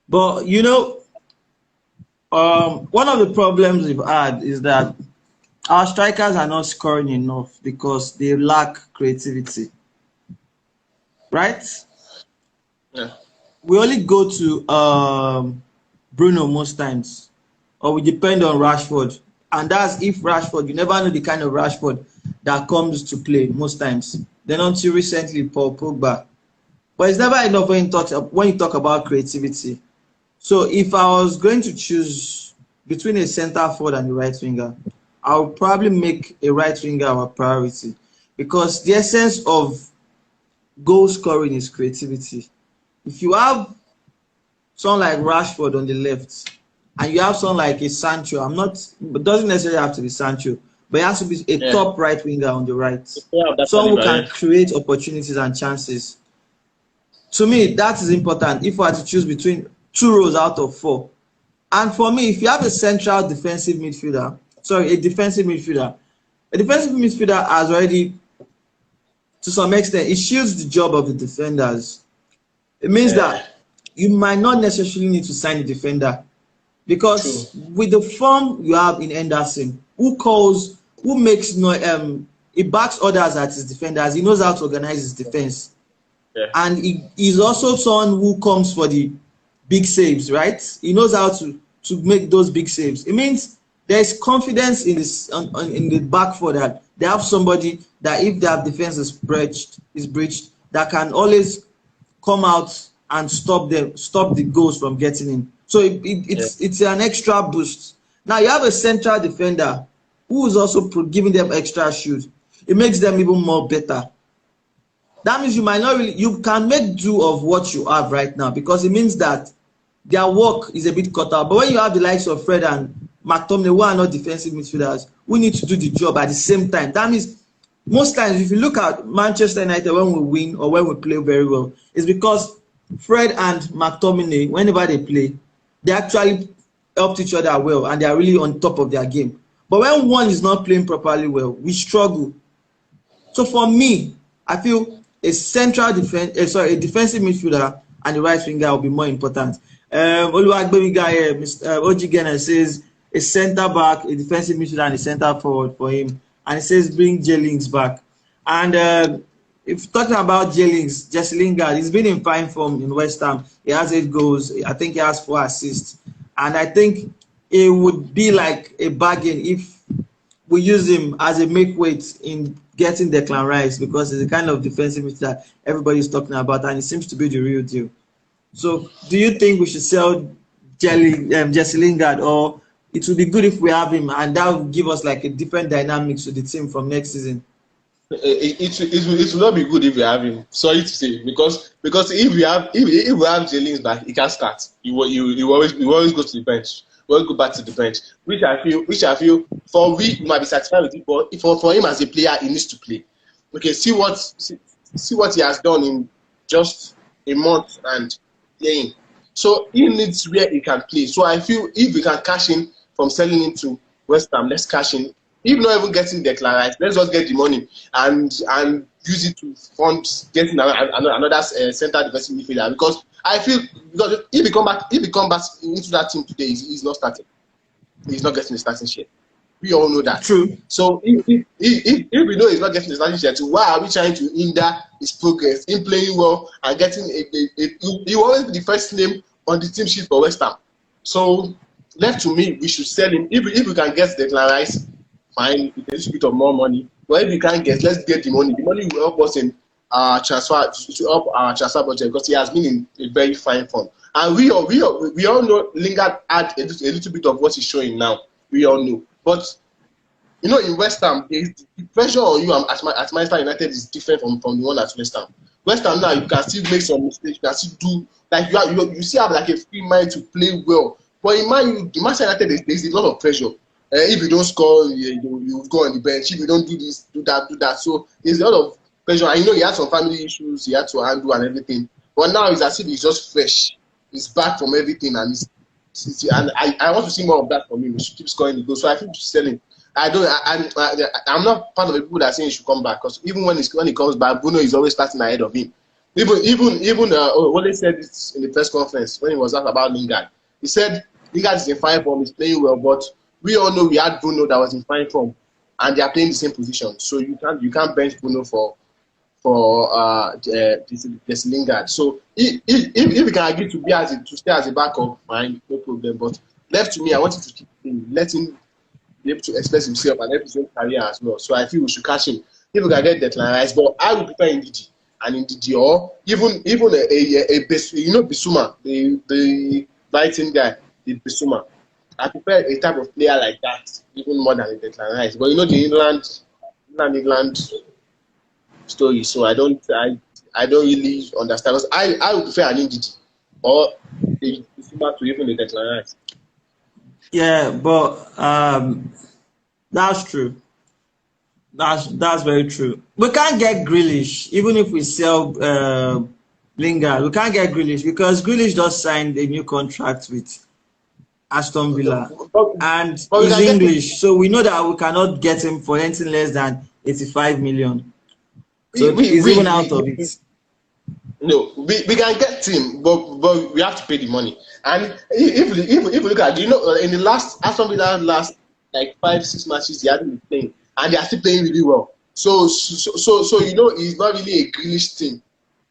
But you know, one of the problems we've had is that our strikers are not scoring enough because they lack creativity, right? Yeah. We only go to Bruno most times, or we depend on Rashford, and that's if Rashford. You never know the kind of Rashford that comes to play most times. Then until recently, Paul Pogba. But it's never enough when you talk about creativity. So if I was going to choose between a centre forward and a right winger, I would probably make a right winger our priority because the essence of goal scoring is creativity. If you have someone like Rashford on the left and you have someone like a Sancho, it doesn't necessarily have to be Sancho, but it has to be a Yeah. top right winger on the right. Yeah, of that Someone who caliber, can yeah. create opportunities and chances. To me, that is important if I had to choose between two rows out of four. And for me, if you have a central defensive midfielder, sorry, a defensive midfielder has already, to some extent, it shields the job of the defenders. It means Yeah. that you might not necessarily need to sign a defender True. because with the form you have in Henderson, who makes no, he backs others at his defenders. He knows how to organize his defense, Yeah. and he's also someone who comes for the big saves, right? He knows how to make those big saves. It means there's confidence in this in the back four that they have somebody that if their defense is breached, that can always come out and stop the goals from getting in. So Yeah. it's an extra boost. Now you have a central defender who is also giving them extra shoot. It makes them even more better. That means you can make do of what you have right now because it means that their work is a bit cut out. But when you have the likes of Fred and McTominay, who are not defensive midfielders, who need to do the job at the same time, that means most times if you look at Manchester United when we win or when we play very well, it's because Fred and McTominay, whenever they play, they actually helped each other well and they are really on top of their game. But when one is not playing properly well, we struggle. So for me, I feel a defensive midfielder and a right winger will be more important. Oluwagbemiga here, Mr. Ojigena says a centre back, a defensive midfielder, and a centre forward for him. And he says bring J-Links back. And if talking about Jesse Lingard, he's been in fine form in West Ham. He has 8 goals. I think he has 4 assists. And I think it would be like a bargain if we use him as a make weight in getting Declan Rice because he's the kind of defensive midfielder everybody's talking about and he seems to be the real deal. So do you think we should sell Jesse Lingard, or it would be good if we have him and that would give us like a different dynamics to the team from next season? It will not be good if we have him. Sorry to say, because if we have Jennings back, he can start. He always go to the bench. He always go back to the bench, which I feel for we might be satisfied with it, but for him as a player, he needs to play. Okay, see what he has done in just a month and playing. So he needs where he can play. So I feel if we can cash in from selling him to West Ham, let's cash in. If not even getting Declan Rice, let's just get the money and use it to fund getting another centre defensive midfielder. Because I feel because if he come back into that team today, he's not starting. He's not getting the starting share. We all know that. True. So if we know he's not getting the starting share, so why are we trying to hinder his progress in playing well and getting he will always be the first name on the team sheet for West Ham. So left to me, we should sell him. If we can get Declan Rice, fine, with a little bit of more money. But if we can't get, let's get the money. The money will help us in transfer to help our transfer budget because he has been in a very fine form. And we all know Lingard had a little bit of what he's showing now. We all know. But in West Ham, the pressure on you at Manchester United is different from the one at West Ham. West Ham now, you can still make some mistakes. You can still do like you still have like a free mind to play well. But in Manchester United, there's a lot of pressure. If you don't score, you go on the bench. If you don't do this, do that. So there's a lot of pressure. And he had some family issues he had to handle and everything. But now it's as if he's just fresh. He's back from everything, and I want to see more of that from him. He should keep scoring the goals. So I think we should sell him. I'm not part of the people that are saying he should come back because even when he comes back, Bruno is always starting ahead of him. Wale said this in the press conference when he was asked about Lingard. He said Lingard is in fine form, he's playing well, but we all know we had Bruno that was in fine form, and they are playing the same position. So you can't bench Bruno for this Lingard. So if we can agree to stay as a backup, fine, no problem. But left to me, I want him to keep him, let him be able to express himself and help his own career as well. So I feel we should catch him. If we can get Declan Rice, but I would prefer Ndidi and Ndidi, or even Bissouma, the lighting guy, the Bissouma. I prefer a type of player like that even more than the Declan Rice. But the England story, so I don't really understand. Because I would prefer an Ndidi or a Bissouma to even the Declan Rice. Yeah, but that's true. That's very true. We can't get Grealish, even if we sell Lingard. We can't get Grealish because Grealish just signed a new contract with Aston Villa, and he's English, so we know that we cannot get him for anything less than 85 million. So he's even out of it. No, we can get him, but we have to pay the money. And if we look at, in the last Aston Villa last like 5-6 matches, they haven't been playing, and they are still playing really well. So it's not really a Grealish team.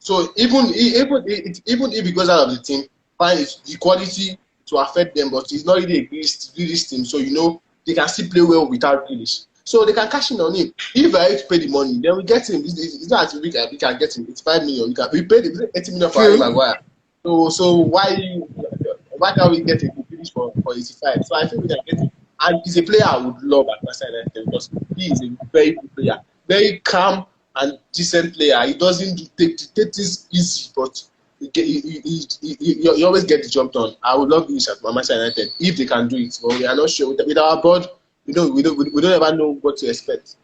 So even if he goes out of the team, fine, it's the quality to affect them, but it's not really a Grealish team. So they can still play well without Grealish. So they can cash in on him. If we are able to pay the money, then we get him. It's not as if we can get him. It's 5 million. We paid 80 million for Harry Maguire. So why can't we get a Grealish for 85? So I think we can get him. And he's a player I would love at Manchester United because he is a very good player, very calm and decent player. He doesn't take things easy, but you always get the job done. I would love this at Manchester United if they can do it, but we are not sure. With our board, we don't ever know what to expect.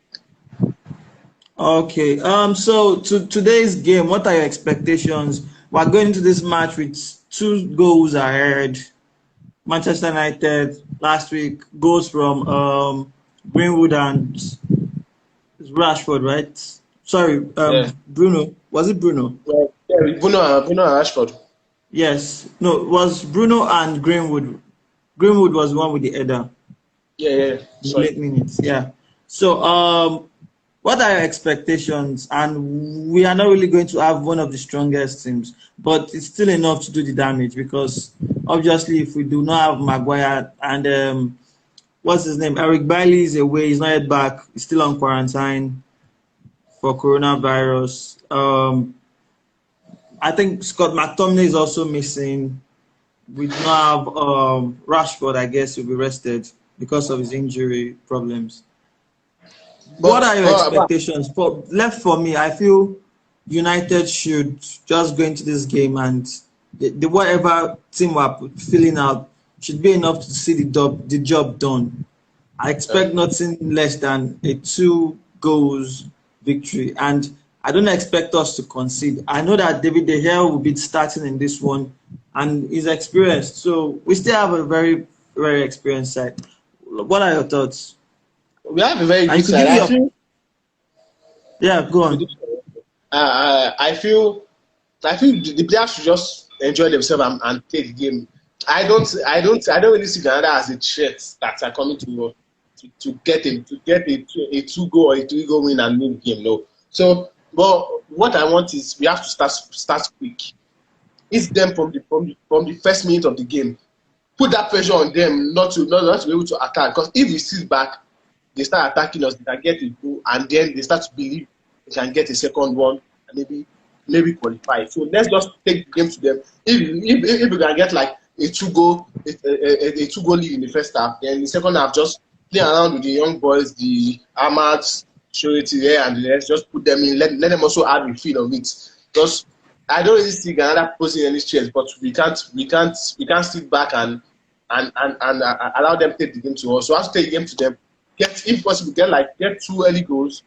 Okay. So to today's game, what are your expectations? We're going into this match with 2 goals ahead. Manchester United last week goes from Greenwood and Rashford, right? Sorry, Yeah. Bruno. Was it Bruno? Yeah, Bruno and Rashford. Yes. No, it was Bruno and Greenwood. Greenwood was the one with the header. Yeah. Late minutes. Yeah. So, what are your expectations? And we are not really going to have one of the strongest teams, but it's still enough to do the damage because obviously, if we do not have Maguire and what's his name, Eric Bailey is away. He's not yet back. He's still on quarantine for coronavirus. I think Scott McTominay is also missing. We do not have Rashford. I guess will be rested because of his injury problems. What are your expectations? Left for me, I feel United should just go into this game and the whatever team we're filling out should be enough to see the job done. I expect nothing less than a 2 goals victory, and I don't expect us to concede. I know that David De Gea will be starting in this one, and he's experienced. So we still have a very, very experienced side. What are your thoughts? We have a very good side. Yeah, go on. I feel the players should just enjoy themselves and play the game. I don't really see Grenada as a threat that are coming to get a 2-goal or a 3-goal win and win the game. No. So, but what I want is we have to start quick. It's them from the first minute of the game. Put that pressure on them not to be able to attack. Because if we sit back, they start attacking us, they can get a goal, and then they start to believe they can get a second one and maybe qualify. So let's just take the game to them. If we can get like a 2-goal lead in the first half, then the second half just play around with the young boys, the Ahmads, Surety there, and let's just put them in. Let them also have the feel of it. Because I don't really see Grenada posing any stress, but we can't sit back and allow them to take the game to us. So I have to take the game to them. If possible, get 2 early goals.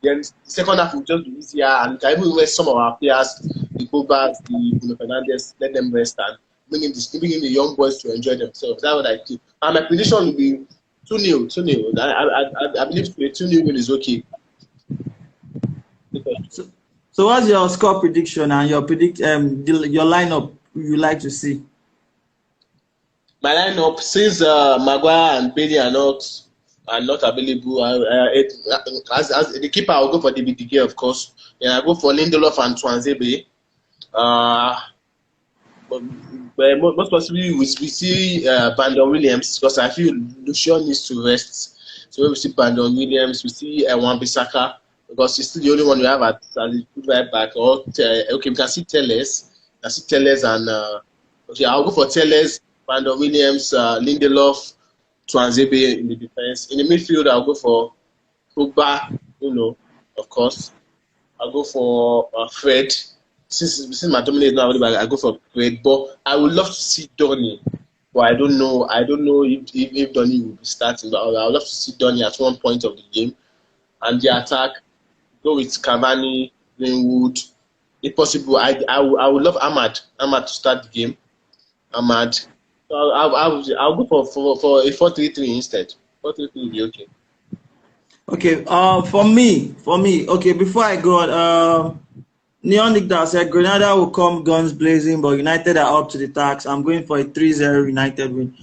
Then the second half will just be easier, and we can even rest some of our players, the Bobas, the Bruno Fernandes, let them rest and bring in the young boys to enjoy themselves. That's what I think. And my prediction will be 2-0. 2-0. I believe a 2-0 win is okay. So what's your score prediction and your your lineup you like to see? My lineup, since Maguire and Bailey are not available, as the keeper, I'll go for David De Gea, of course. Then I go for Lindelof and Twanzebe. Uh, but, most possibly we see Brandon Williams, because I feel Lucian needs to rest. So we see Brandon Williams, we see Wan-Bissaka, because he's still the only one we have at the right back. Or okay, we can see Telles. I see Telles and okay, I'll go for Telles, Brandon Williams, Lindelof, Twanzebe in the defense. In the midfield, I'll go for Pogba, of course. I'll go for Fred. Since McTominay is not available, I go for Fred. But I would love to see Donny. But I don't know. If Donny will be starting. But I would love to see Donny at one point of the game. And the attack, go with Cavani, Greenwood. If possible, I would love Ahmad to start the game. Ahmad. So I'll go for a 4-3-3 instead. 4-3-3 will be okay. Okay. For me. Okay. Before I go on, Neon Dictator said Grenada will come guns blazing, but United are up to the task. I'm going for a 3-0 United win.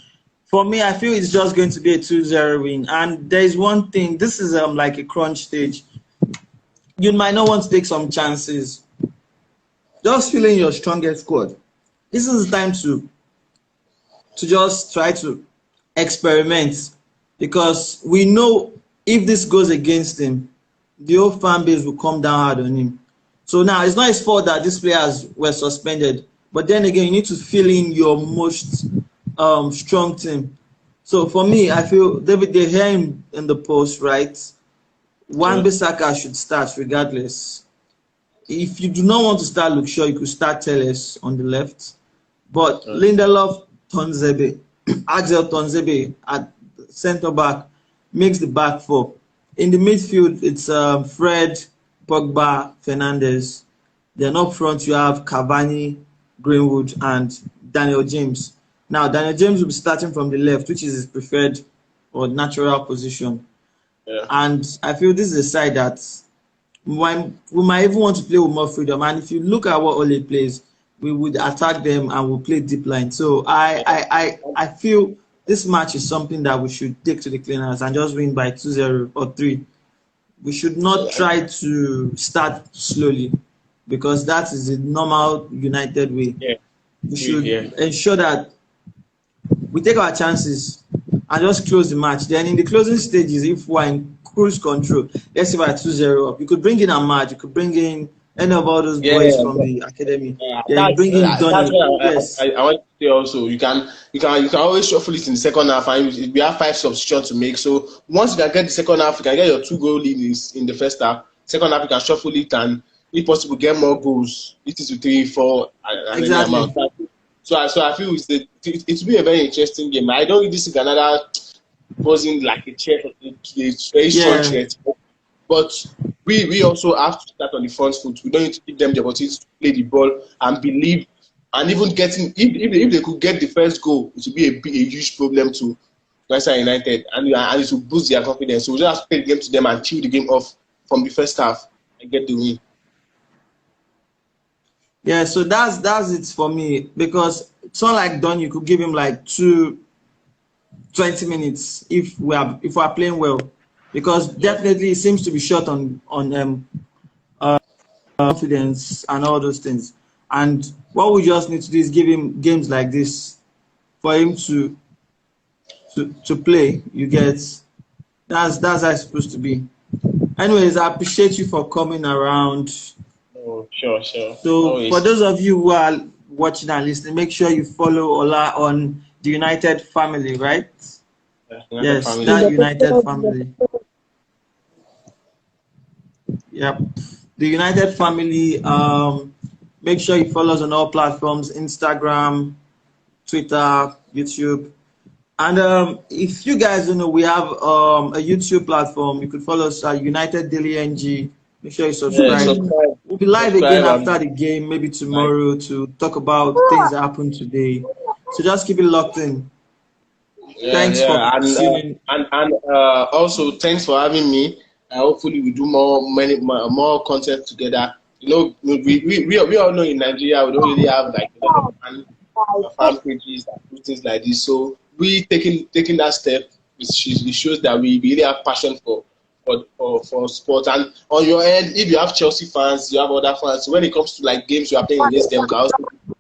For me, I feel it's just going to be a 2-0 win. And there is one thing. This is like a crunch stage. You might not want to take some chances. Just fill in your strongest squad. This is the time to just try to experiment, because we know if this goes against him, the whole fan base will come down hard on him. So now it's not his fault that these players were suspended, but then again, you need to fill in your most strong team. So for me, I feel David De Gea in the post, right? Wan-Bissaka should start regardless. If you do not want to start Luke Shaw, you could start Telles on the left. But Lindelof, Axel Tonzebe at centre back makes the back four. In the midfield, it's Fred, Pogba, Fernandes. Then up front, you have Cavani, Greenwood, and Daniel James. Now, Daniel James will be starting from the left, which is his preferred or natural position. Yeah. And I feel this is a side that we might even want to play with more freedom. And if you look at what Ole plays, we would attack them and we'll play deep line. So I feel this match is something that we should take to the cleaners and just win by 2-0 or 3. We should not try to start slowly, because that is the normal United way. Yeah. We should ensure that we take our chances and just close the match. Then in the closing stages, if we're in cruise control, let's say by 2-0 up, you could bring in Ahmad, you could bring in any of all those boys from the academy. Then bring in Donny. Yes. I want to say also, you can always shuffle it in the second half, and we have 5 substitutions to make. So once you can get the second half, you can get your 2-goal lead in the first half. Second half, you can shuffle it and, if possible, get more goals. It is to 3, 4, and exactly. Any amount. So I feel it will be a very interesting game. I don't really see Grenada posing like a threat, a very strong threat. But we also have to start on the front foot. We don't need to give them the opportunity to play the ball and believe, and even getting, if they could get the first goal, it would be a huge problem to Manchester United, and it will boost their confidence. So we just have to play the game to them and chill the game off from the first half and get the win. Yeah, so that's it for me, because it's not like Don, you could give him like 20 minutes if we are playing well, because definitely it seems to be short on confidence and all those things. And what we just need to do is give him games like this for him to play. You get that's how it's supposed to be. Anyways, I appreciate you for coming around. Oh, sure. So always. For those of you who are watching and listening, make sure you follow Ola on the United family, right? Yes, family. That United family. Yep, the United family. Make sure you follow us on all platforms: Instagram, Twitter, YouTube. And if you guys don't know, we have a YouTube platform. You could follow us at United Daily NG. Make sure you subscribe. We'll be live again after the game, maybe tomorrow, to talk about things that happened today. So just keep it locked in. Thanks for tuning. And also thanks for having me. Hopefully we do more content together. You know, we all know in Nigeria we don't really have like a lot of fan pages that do things like this. So we taking that step, it shows that we really have passion for sport. And on your end, if you have Chelsea fans, you have other fans. So when it comes to like games you are playing against them, you can also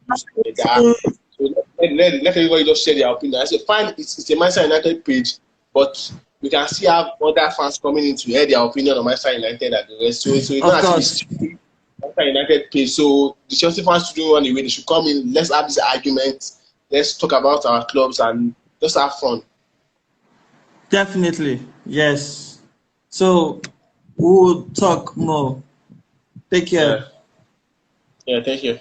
use that. So let everybody just share their opinion. I say fine, it's a Manchester United page, but we can still have other fans coming in to hear their opinion on Manchester United and the rest. So it's Of not course. actually Manchester United page. So the Chelsea fans shouldn't run away. They should come in. Let's have this argument. Let's talk about our clubs and just have fun. Definitely. Yes. So we'll talk more. Take care. Yeah. Yeah. Thank you.